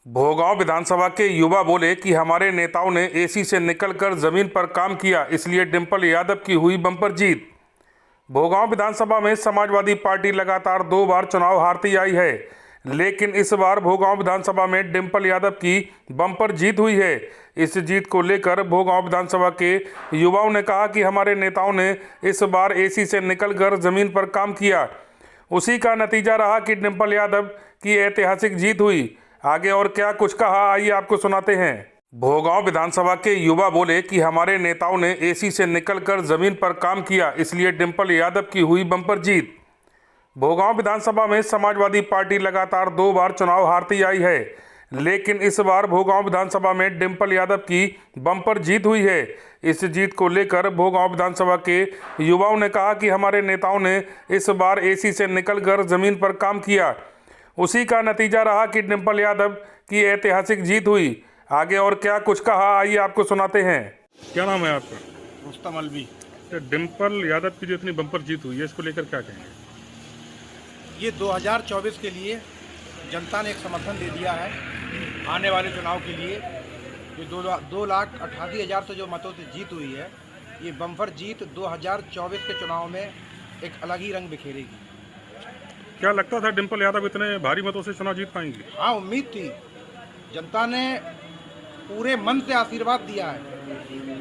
भोगांव विधानसभा के युवा बोले कि हमारे नेताओं ने एसी से निकलकर जमीन पर काम किया, इसलिए डिंपल यादव की हुई बम्पर जीत। भोगांव विधानसभा में समाजवादी पार्टी लगातार 2 बार चुनाव हारती आई है, लेकिन इस बार भोगांव विधानसभा में डिंपल यादव की बम्पर जीत हुई है। इस जीत को लेकर भोगांव विधानसभा के युवाओं ने कहा कि हमारे नेताओं ने इस बार एसी से निकलकर जमीन पर काम किया, उसी का नतीजा रहा कि डिंपल यादव की ऐतिहासिक जीत हुई। आगे और क्या कुछ कहा, आइए आपको सुनाते हैं। भोगांव विधानसभा के युवा बोले कि हमारे नेताओं ने एसी से निकलकर जमीन पर काम किया, इसलिए डिंपल यादव की हुई बम्पर जीत। भोगांव विधानसभा में समाजवादी पार्टी लगातार 2 बार चुनाव हारती आई है, लेकिन इस बार भोगांव विधानसभा में डिंपल यादव की बम्पर जीत हुई है। इस जीत को लेकर भोगांव विधानसभा के युवाओं ने कहा कि हमारे नेताओं ने इस बार एसी से निकलकर जमीन पर काम किया, उसी का नतीजा रहा कि डिंपल यादव की ऐतिहासिक जीत हुई। आगे और क्या कुछ कहा, आइए आपको सुनाते हैं। क्या नाम है आपका? रुस्तम अलवी। डिंपल यादव की जो इतनी बम्पर जीत हुई है, इसको लेकर क्या कहेंगे? ये 2024 के लिए जनता ने एक समर्थन दे दिया है। आने वाले चुनाव के लिए ये 2,88,000 से जो मतों से जीत हुई है, ये बम्पर जीत 2024 के चुनाव में एक अलग ही रंग बिखेरेगी। क्या लगता था डिंपल यादव इतने भारी मतों से चुनाव जीत पाएंगे? हाँ, उम्मीद थी। जनता ने पूरे मन से आशीर्वाद दिया है,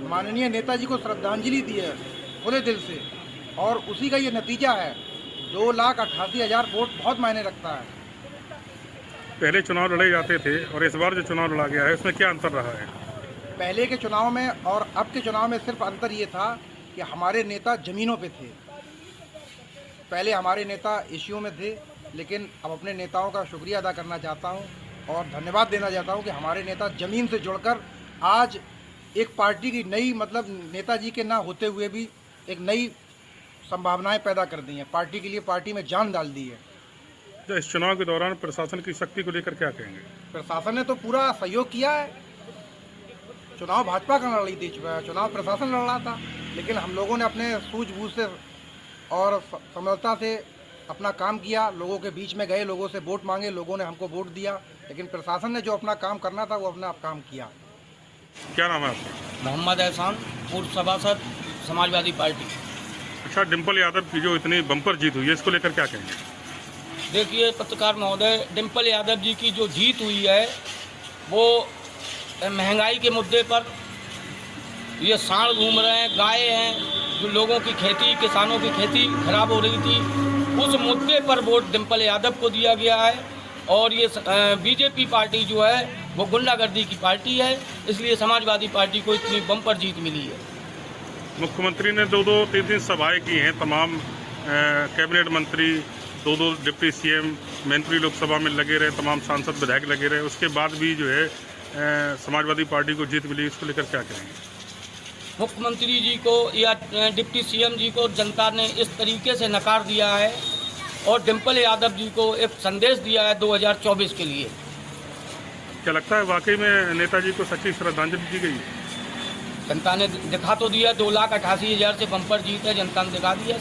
माननीय नेताजी को श्रद्धांजलि दी है खुले दिल से, और उसी का ये नतीजा है। 2,88,000 वोट बहुत मायने रखता है। पहले चुनाव लड़े जाते थे और इस बार जो चुनाव लड़ा गया है, उसमें क्या अंतर रहा है? पहले के चुनाव में और अब के चुनाव में सिर्फ अंतर ये था कि हमारे नेता ज़मीनों पे थे। पहले हमारे नेता इश्यूओं में थे, लेकिन अब अपने नेताओं का शुक्रिया अदा करना चाहता हूँ और धन्यवाद देना चाहता हूँ कि हमारे नेता ज़मीन से जुड़कर आज एक पार्टी की नई, मतलब नेताजी के ना होते हुए भी एक नई संभावनाएं पैदा कर दी हैं। पार्टी के लिए पार्टी में जान डाल दी है। तो इस चुनाव के दौरान प्रशासन की शक्ति को लेकर क्या कहेंगे? प्रशासन ने तो पूरा सहयोग किया है। चुनाव भाजपा का लड़ रही थी, चुनाव प्रशासन लड़ रहा था, लेकिन हम लोगों ने अपने सूझबूझ से और समझता से अपना काम किया। लोगों के बीच में गए, लोगों से वोट मांगे, लोगों ने हमको वोट दिया, लेकिन प्रशासन ने जो अपना काम करना था वो अपना काम किया। क्या नाम है आपका? मोहम्मद एहसान, पूर्व सभासद, समाजवादी पार्टी। अच्छा, डिंपल यादव की जो इतनी बम्पर जीत हुई है, इसको लेकर क्या कहेंगे? देखिए पत्रकार महोदय, डिंपल यादव जी की जो जीत हुई है वो महंगाई के मुद्दे पर, ये सांड घूम रहे हैं, गाय हैं, जो लोगों की खेती, किसानों की खेती खराब हो रही थी, उस मुद्दे पर वोट डिंपल यादव को दिया गया है। और ये बीजेपी पार्टी जो है वो गुंडागर्दी की पार्टी है, इसलिए समाजवादी पार्टी को इतनी बम्पर जीत मिली है। मुख्यमंत्री ने 2-2, 3-3 सभाएं की हैं, तमाम कैबिनेट मंत्री, 2-2 डिप्टी सीएम मंत्री लोकसभा में लगे रहे, तमाम सांसद विधायक लगे रहे, उसके बाद भी जो है समाजवादी पार्टी को जीत मिली। इसको लेकर क्या कहेंगे? मुख्यमंत्री जी को या डिप्टी सीएम जी को जनता ने इस तरीके से नकार दिया है और डिंपल यादव जी को एक संदेश दिया है 2024 के लिए। क्या लगता है वाकई में नेताजी को सच्ची श्रद्धांजलि दी गई? जनता ने दिखा तो दिया, 2,88,000 से बम्पर जीत है, जनता ने दिखा दिया।